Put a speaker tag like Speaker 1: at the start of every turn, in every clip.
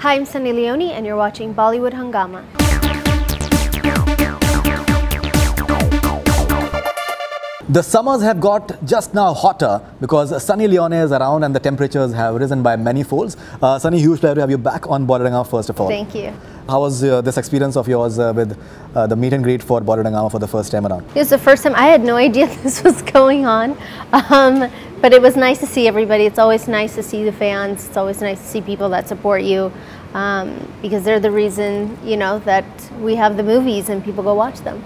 Speaker 1: Hi, I'm Sunny Leone and you're watching Bollywood Hungama.
Speaker 2: The summers have got just now hotter because Sunny Leone is around and the temperatures have risen by many folds. Sunny, huge pleasure to have you back on Bollywood Hungama first of all.
Speaker 1: Thank you.
Speaker 2: How was this experience of yours with the meet and greet for Bollywood Hungama for the first time around?
Speaker 1: It was the first time. I had no idea this was going on. But it was nice to see everybody. It's always nice to see the fans. It's always nice to see people that support you because they're the reason, you know, that we have the movies and people go watch them.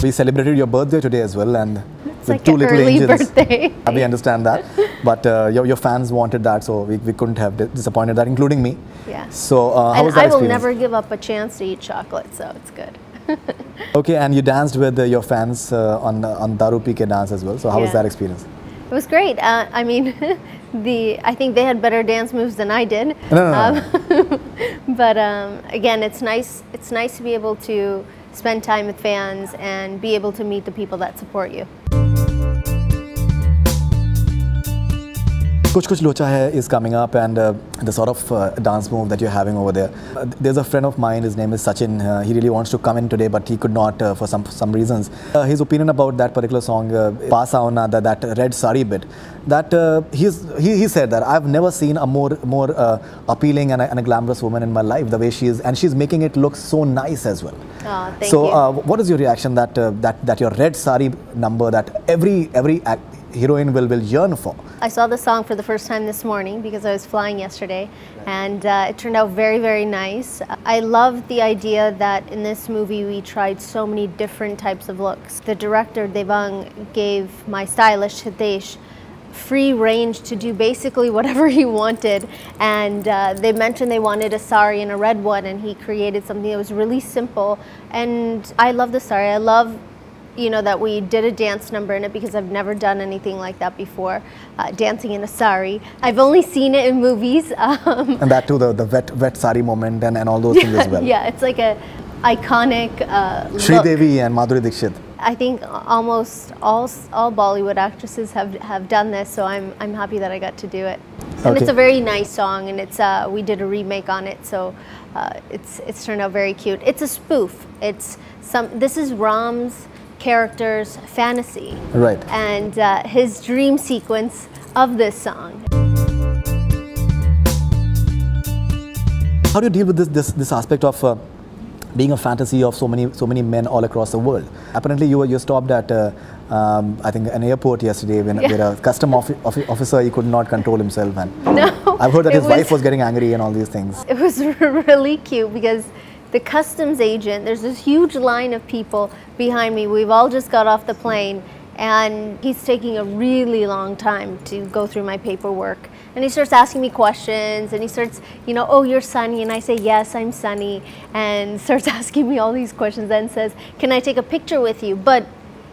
Speaker 2: We celebrated your birthday today as well, and
Speaker 1: it's
Speaker 2: with
Speaker 1: like
Speaker 2: two
Speaker 1: an
Speaker 2: little
Speaker 1: early
Speaker 2: angels.
Speaker 1: birthday.
Speaker 2: We understand that, but your fans wanted that, so we couldn't have disappointed that, including me.
Speaker 1: Yeah.
Speaker 2: So how was
Speaker 1: And
Speaker 2: that
Speaker 1: I will
Speaker 2: experience?
Speaker 1: never give up a chance to eat chocolate, so it's good.
Speaker 2: Okay, and you danced with your fans on Daru Pi Ke dance as well. So how was that experience?
Speaker 1: It was great. I mean, I think they had better dance moves than I did.
Speaker 2: No.
Speaker 1: But again, it's nice. It's nice to be able to spend time with fans and be able to meet the people that support you.
Speaker 2: Kuch Kuch Locha Hai is coming up, and the sort of dance move that you're having over there. There's a friend of mine, his name is Sachin. He really wants to come in today, but he could not for some reasons. His opinion about that particular song, Aao Na, that red sari bit, that he said that I've never seen a more appealing and a glamorous woman in my life, the way she is, and she's making it look so nice as well.
Speaker 1: Oh, thank
Speaker 2: you.
Speaker 1: So
Speaker 2: what is your reaction that your red sari number that every heroine will yearn for?
Speaker 1: I saw the song for the first time this morning because I was flying yesterday, and it turned out very, very nice. I love the idea that in this movie we tried so many different types of looks. The director, Devang, gave my stylist, Hitesh, free range to do basically whatever he wanted, and they mentioned they wanted a sari and a red one, and he created something that was really simple. And I love the sari. I love, you know, that we did a dance number in it because I've never done anything like that before, dancing in a sari. I've only seen it in movies.
Speaker 2: And that too, the wet sari moment and all those things as well.
Speaker 1: Yeah, it's like a iconic
Speaker 2: Sridevi and Madhuri Dixit.
Speaker 1: I think almost all Bollywood actresses have done this, so I'm happy that I got to do it. And it's a very nice song, and it's we did a remake on it, so it's turned out very cute. It's a spoof. This is Ram's character's fantasy,
Speaker 2: right?
Speaker 1: And his dream sequence of this song.
Speaker 2: How do you deal with this aspect of being a fantasy of so many men all across the world? Apparently, you stopped at I think an airport yesterday where a custom officer, he could not control himself, and
Speaker 1: no,
Speaker 2: I've heard that his wife was getting angry and all these things.
Speaker 1: It was really cute because the customs agent, there's this huge line of people behind me. We've all just got off the plane, and he's taking a really long time to go through my paperwork. And he starts asking me questions, and he starts, you know, oh, you're Sunny, and I say, yes, I'm Sunny, and starts asking me all these questions, then says, can I take a picture with you? But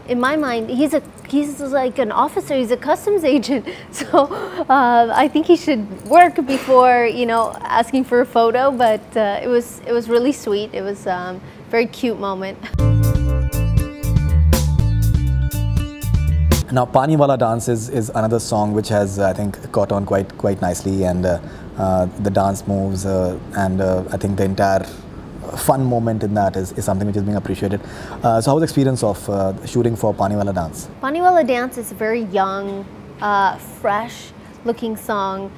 Speaker 1: in my mind, he's like an officer, he's a customs agent, so I think he should work before, you know, asking for a photo. But it was really sweet. It was a very cute moment.
Speaker 2: Now, Paani Wala Dance is another song which has, I think, caught on quite nicely, and the dance moves and I think the entire fun moment in that is something which is being appreciated. So how was the experience of shooting for Paani Wala Dance?
Speaker 1: Paani Wala Dance is a very young, fresh looking song.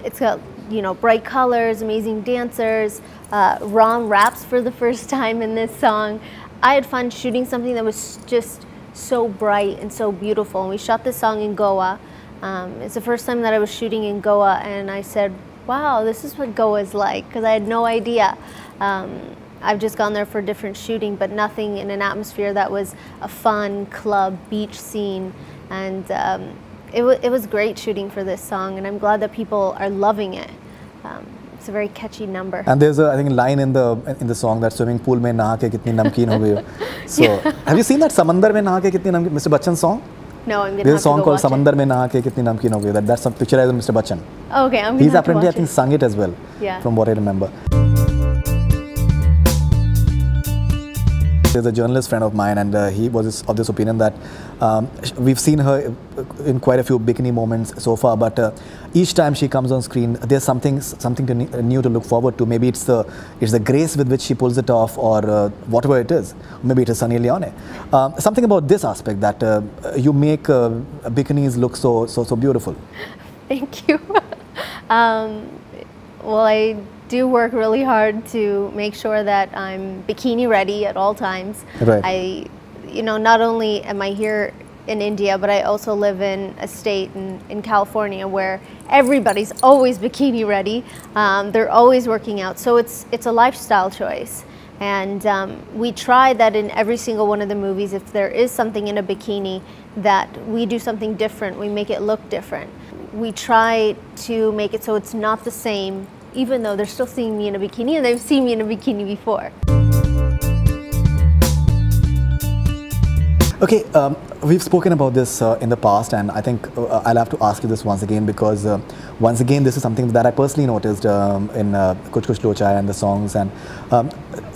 Speaker 1: It's got, you know, bright colors, amazing dancers. Ram raps for the first time in this song. I had fun shooting something that was just so bright and so beautiful, and we shot this song in Goa. It's the first time that I was shooting in Goa, and I said, wow, this is what Goa is like, because I had no idea. I've just gone there for different shooting, but nothing in an atmosphere that was a fun club beach scene. And it was great shooting for this song, and I'm glad that people are loving it. It's a very catchy number.
Speaker 2: And there's a, I think, line in the song that swimming pool mein naha ke kitni namkeen ho gayi ho. So have you seen that Samandar mein naha ke kitni namkeen, Mr. Bachchan song?
Speaker 1: No, I'm gonna
Speaker 2: There's a song called
Speaker 1: watch
Speaker 2: Samandar mein naha ke kitni namkeen ho gayi. That's a picture of Mr. Bachchan.
Speaker 1: Okay, I'm gonna
Speaker 2: He's
Speaker 1: have to
Speaker 2: apparently, I
Speaker 1: watch
Speaker 2: think, sung it as well.
Speaker 1: Yeah.
Speaker 2: From what I remember. There's a journalist friend of mine, and he was of this opinion that we've seen her in quite a few bikini moments so far, but each time she comes on screen, there's something new to look forward to. Maybe it's the grace with which she pulls it off, or whatever it is. Maybe it is Sunny Leone. Something about this aspect that you make bikinis look so beautiful.
Speaker 1: Thank you. Well, I do work really hard to make sure that I'm bikini ready at all times.
Speaker 2: Right.
Speaker 1: Not only am I here in India, but I also live in a state in California where everybody's always bikini ready. They're always working out, so it's a lifestyle choice. And we try that in every single one of the movies. If there is something in a bikini, that we do something different, we make it look different. We try to make it so it's not the same, even though they're still seeing me in a bikini and they've seen me in a bikini before.
Speaker 2: Okay, we've spoken about this in the past, and I think I'll have to ask you this once again, because once again this is something that I personally noticed in Kuch Kuch Locha Hai and the songs, and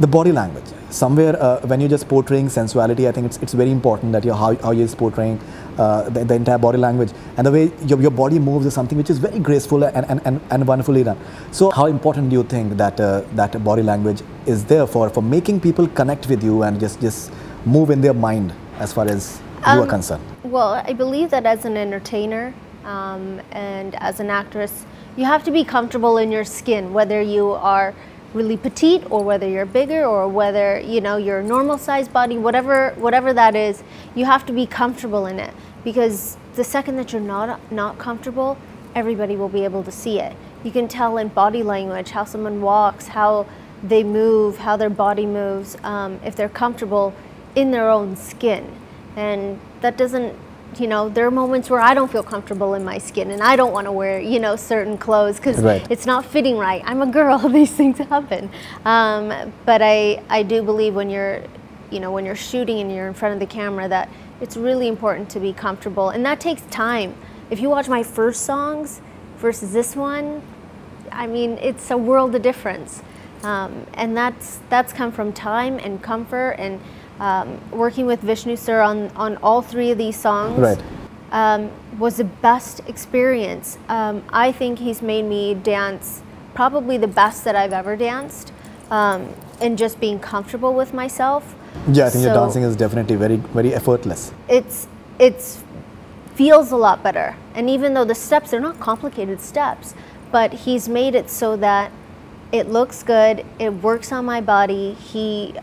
Speaker 2: the body language. Somewhere when you're just portraying sensuality, I think it's very important that how you're just portraying the entire body language, and the way your body moves is something which is very graceful and wonderfully done. So how important do you think that that body language is there for making people connect with you and just move in their mind as far as you are concerned?
Speaker 1: Well, I believe that as an entertainer and as an actress, you have to be comfortable in your skin, whether you are really petite or whether you're bigger or whether you're a normal sized body, whatever that is, you have to be comfortable in it, because the second that you're not comfortable, everybody will be able to see it. You can tell in body language how someone walks, how they move, how their body moves, if they're comfortable in their own skin. And that doesn't, there are moments where I don't feel comfortable in my skin and I don't want to wear, certain clothes because it's not fitting right. I'm a girl, these things happen. But I do believe when you're shooting and you're in front of the camera, that it's really important to be comfortable, and that takes time. If you watch my first songs versus this one, I mean, it's a world of difference. And that's come from time and comfort, and working with Vishnu sir on all three of these songs was the best experience. I think he's made me dance probably the best that I've ever danced, and just being comfortable with myself.
Speaker 2: Yeah, I think your dancing is definitely very effortless.
Speaker 1: It feels a lot better, and even though the steps are not complicated steps, but he's made it so that it looks good, it works on my body.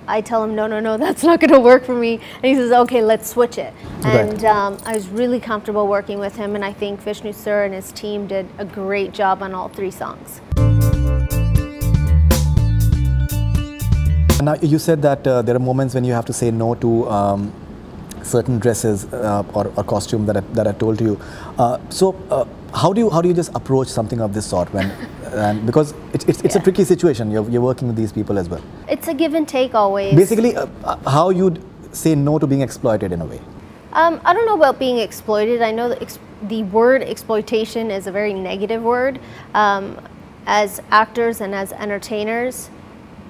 Speaker 1: I tell him, no, that's not going to work for me. And he says, okay, let's switch it. And I was really comfortable working with him, and I think Vishnu sir and his team did a great job on all three songs.
Speaker 2: Now, you said that there are moments when you have to say no to certain dresses or costume that I told you. So how do you just approach something of this sort when? Because it's a tricky situation. You're working with these people as well. It's
Speaker 1: a give and take always.
Speaker 2: Basically, how you'd say no to being exploited in a way.
Speaker 1: I don't know about being exploited. I know that the word exploitation is a very negative word. As actors and as entertainers,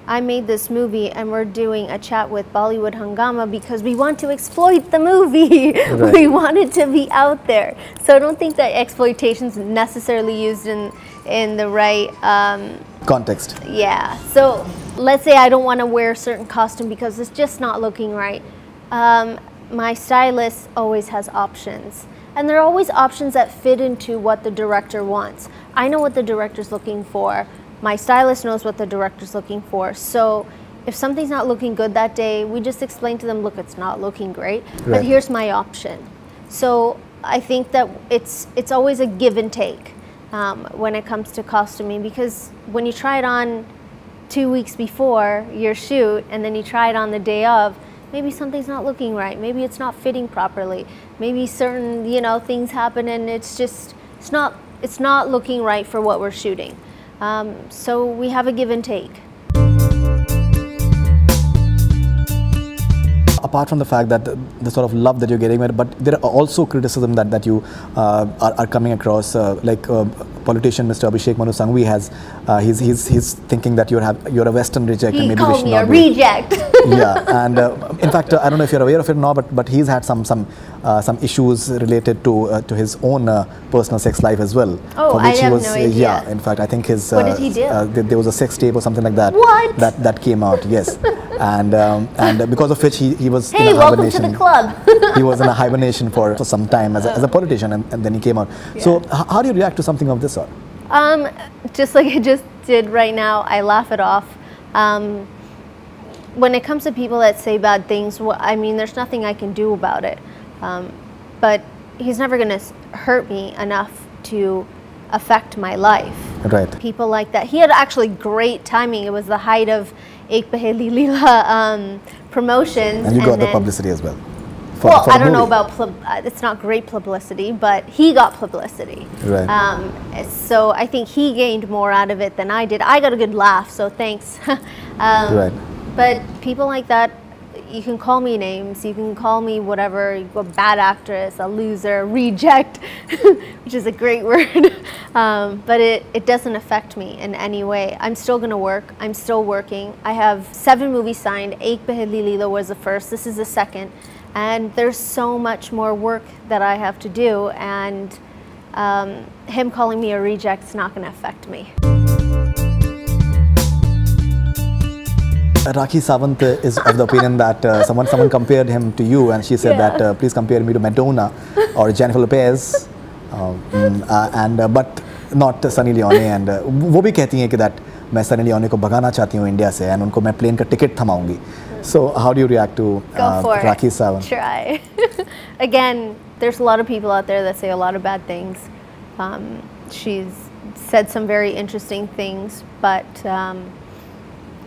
Speaker 1: I made this movie and we're doing a chat with Bollywood Hungama because we want to exploit the movie. We want it to be out there. So I don't think that exploitation is necessarily used in the right
Speaker 2: context.
Speaker 1: Yeah. So let's say I don't want to wear a certain costume because it's just not looking right. My stylist always has options. And there are always options that fit into what the director wants. I know what the director's looking for. My stylist knows what the director's looking for. So if something's not looking good that day, we just explain to them, look, it's not looking great, but here's my option. So I think that it's always a give and take when it comes to costuming, because when you try it on 2 weeks before your shoot and then you try it on the day of, maybe something's not looking right, maybe it's not fitting properly, maybe certain things happen and it's not looking right for what we're shooting. So we have a give and take.
Speaker 2: apart from the fact that the sort of love that you're getting, but there are also criticism that you are coming across, like politician Mr. Abhishek Manu Singhvi has, he's thinking that you're a Western reject, and maybe we should not
Speaker 1: be. Reject.
Speaker 2: Yeah, and in fact, I don't know if you're aware of it now, but he's had some issues related to his own personal sex life as well.
Speaker 1: Oh,
Speaker 2: for which
Speaker 1: I have
Speaker 2: he was,
Speaker 1: no idea.
Speaker 2: Yeah, in fact, I think his
Speaker 1: what did he do?
Speaker 2: There was a sex tape or something like that.
Speaker 1: What?
Speaker 2: That came out, yes, and because of which he was
Speaker 1: hey,
Speaker 2: in a
Speaker 1: welcome
Speaker 2: hibernation.
Speaker 1: to the club.
Speaker 2: He was in a hibernation for some time as a politician, and then he came out.
Speaker 1: Yeah.
Speaker 2: So how do you react to something of this sort?
Speaker 1: Just like I just did right now, I laugh it off. When it comes to people that say bad things, well, I mean, there's nothing I can do about it. But he's never going to hurt me enough to affect my life.
Speaker 2: Right.
Speaker 1: People like that. He had actually great timing. It was the height of Ek Paheli Leela promotions.
Speaker 2: And you got the publicity as well.
Speaker 1: Well, I don't know about, it's not great publicity, but he got publicity.
Speaker 2: Right.
Speaker 1: So I think he gained more out of it than I did. I got a good laugh, so thanks.
Speaker 2: Right.
Speaker 1: But people like that, you can call me names, you can call me whatever, a bad actress, a loser, a reject, which is a great word. But it doesn't affect me in any way. I'm still going to work. I'm still working. I have 7 movies signed. Ek Paheli Leela was the first. This is the second. And there's so much more work that I have to do, and him calling me a reject is not going to affect me.
Speaker 2: Rakhi Sawant is of the opinion that someone compared him to you, and she said that please compare me to Madonna or Jennifer Lopez, but not Sunny Leone. And वो भी कहती हैं कि that मैं Sunny Leone को भगाना चाहती हूँ India से, and उनको मैं plane का ticket थमाऊंगी. So how do you react to Rakhi Sawant?
Speaker 1: Try. Again, there's a lot of people out there that say a lot of bad things. She's said some very interesting things, but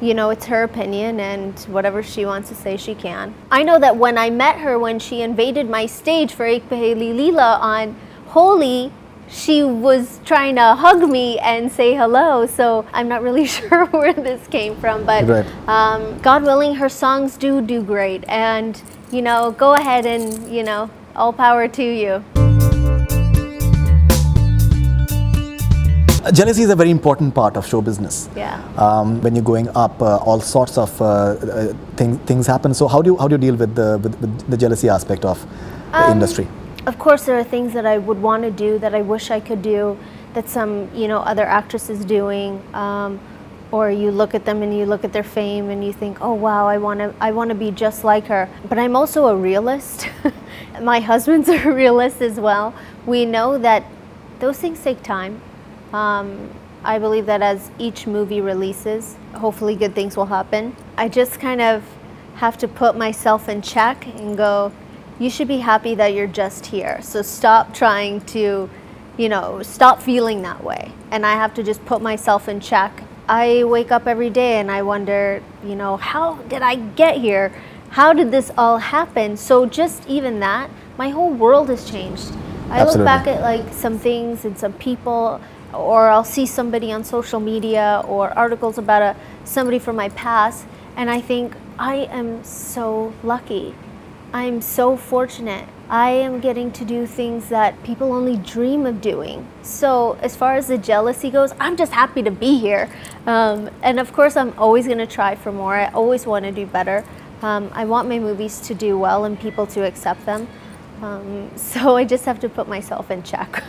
Speaker 1: you know, it's her opinion, and whatever she wants to say, she can. I know that when I met her, when she invaded my stage for Ek Paheli Leela on Holi, she was trying to hug me and say hello, so I'm not really sure where this came from, but right. God willing, her songs do great, and you know, go ahead and, you know, all power to you.
Speaker 2: Jealousy is a very important part of show business.
Speaker 1: Yeah.
Speaker 2: When you're going up, all sorts of things happen. So how do you deal with the jealousy aspect of the industry?
Speaker 1: Of course, there are things that I would want to do that I wish I could do, that some, you know, other actresses doing, or you look at them and you look at their fame and you think, oh wow, I want to be just like her. But I'm also a realist. My husband's a realist as well. We know that those things take time. I believe that as each movie releases, hopefully good things will happen. I just kind of have to put myself in check and go, you should be happy that you're just here. So stop trying to, you know, stop feeling that way. And I have to just put myself in check. I wake up every day and I wonder, you know, how did I get here? How did this all happen? So just even that, my whole world has changed. I look back at like some things and some people, or I'll see somebody on social media or articles about somebody from my past, and I think, I am so lucky. I'm so fortunate. I am getting to do things that people only dream of doing. So as far as the jealousy goes, I'm just happy to be here. And of course, I'm always going to try for more. I always want to do better. I want my movies to do well and people to accept them. So I just have to put myself in check.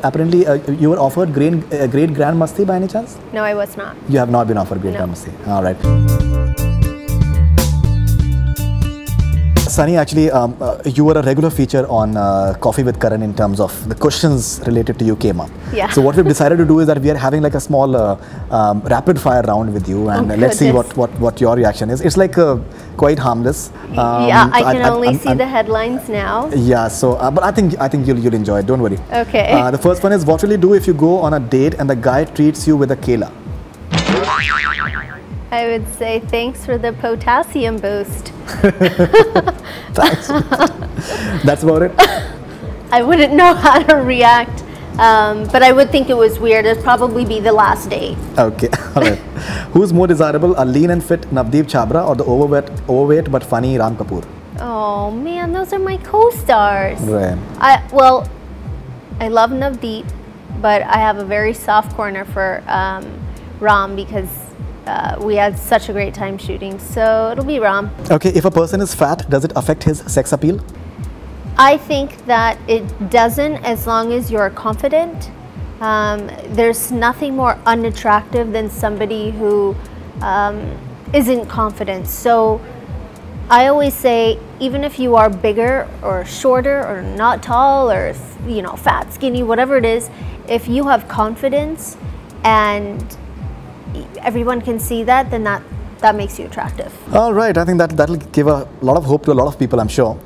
Speaker 2: Apparently, you were offered Great Grand Masti by any chance?
Speaker 1: No, I was not.
Speaker 2: You have not been offered Great Grand Masti. All right. Sunny, actually, you were a regular feature on Coffee with Karan in terms of the questions related to you came up.
Speaker 1: Yeah.
Speaker 2: So what we've decided to do is that we are having like a small rapid fire round with you, and let's see what your reaction is. It's like quite harmless.
Speaker 1: Yeah, I can only see the headlines now.
Speaker 2: Yeah. So, but I think you'll enjoy it. Don't worry.
Speaker 1: Okay.
Speaker 2: The first one is, what will you do if you go on a date and the guy treats you with a kela?
Speaker 1: I would say thanks for the potassium boost.
Speaker 2: Thanks. That's about it.
Speaker 1: I wouldn't know how to react. But I would think it was weird. It'd probably be the last date.
Speaker 2: Okay, all right. Who's more desirable, a lean and fit Navdeep Chabra or the overweight but funny Ram Kapoor?
Speaker 1: Oh man, those are my co-stars.
Speaker 2: Right.
Speaker 1: I love Navdeep, but I have a very soft corner for Ram because we had such a great time shooting. So it'll be Ram.
Speaker 2: Okay, if a person is fat, does it affect his sex appeal?
Speaker 1: I think that it doesn't, as long as you're confident. There's nothing more unattractive than somebody who isn't confident. So I always say, even if you are bigger or shorter or not tall or fat, skinny, whatever it is, if you have confidence and everyone can see that, then that makes you attractive.
Speaker 2: All right, I think that'll give a lot of hope to a lot of people, I'm sure.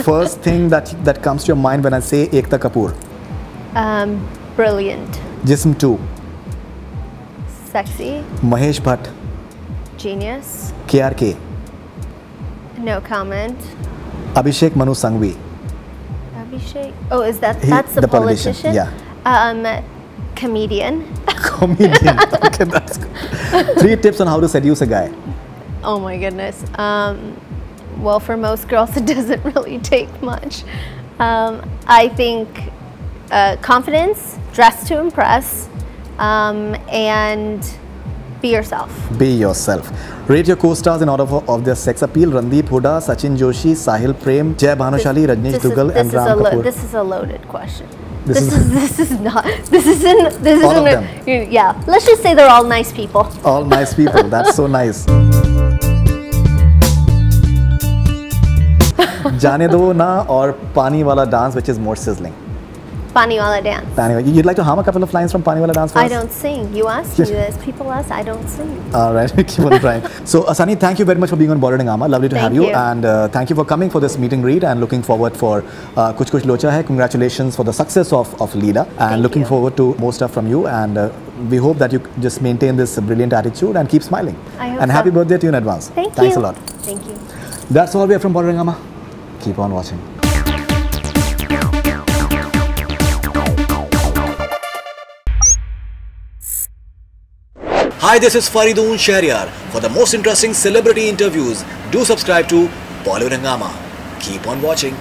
Speaker 2: First thing that comes to your mind when I say Ekta Kapoor?
Speaker 1: Brilliant.
Speaker 2: Jism 2.
Speaker 1: Sexy.
Speaker 2: Mahesh Bhatt.
Speaker 1: Genius.
Speaker 2: KRK.
Speaker 1: No comment.
Speaker 2: Abhishek Manu Singhvi.
Speaker 1: Abhishek? Oh, that's the politician?
Speaker 2: Yeah.
Speaker 1: Comedian.
Speaker 2: Comedian. Okay, that's good. 3 tips on how to seduce a guy.
Speaker 1: Oh my goodness. Well, for most girls, it doesn't really take much. I think confidence, dress to impress, and be yourself.
Speaker 2: Be yourself. Rate your co-stars in order of their sex appeal. Randeep Hooda, Sachin Joshi, Sahil Prem, Jai Bhanushali, Rajneesh Dugal, and Ram Kapoor.
Speaker 1: This is a loaded question.
Speaker 2: This isn't.
Speaker 1: All of them. Yeah. Let's just say they're all nice people.
Speaker 2: All nice people. That's so nice. Jaane Do Na or Paani Wala Dance, which is more sizzling?
Speaker 1: Paani Wala Dance.
Speaker 2: You'd like to hum a couple of lines from Paani Wala Dance for us?
Speaker 1: I don't sing. You asked me this. People ask. I don't sing.
Speaker 2: All right, keep on trying. So, Sunny, thank you very much for being on Bollywood Hungama. Lovely to have you. And thank you for coming for this meet and greet, and looking forward for Kuch Kuch Locha Hai. Congratulations for the success of Leela, and looking forward to more stuff from you. And we hope that you just maintain this brilliant attitude and keep smiling.
Speaker 1: I hope
Speaker 2: and happy birthday to you in advance. Thanks a lot.
Speaker 1: Thank you.
Speaker 2: That's all we have from Bollywood Hungama. Keep on watching. Hi, this is Faridoon Shahryar. For the most interesting celebrity interviews, do subscribe to Bollywood Hungama. Keep on watching.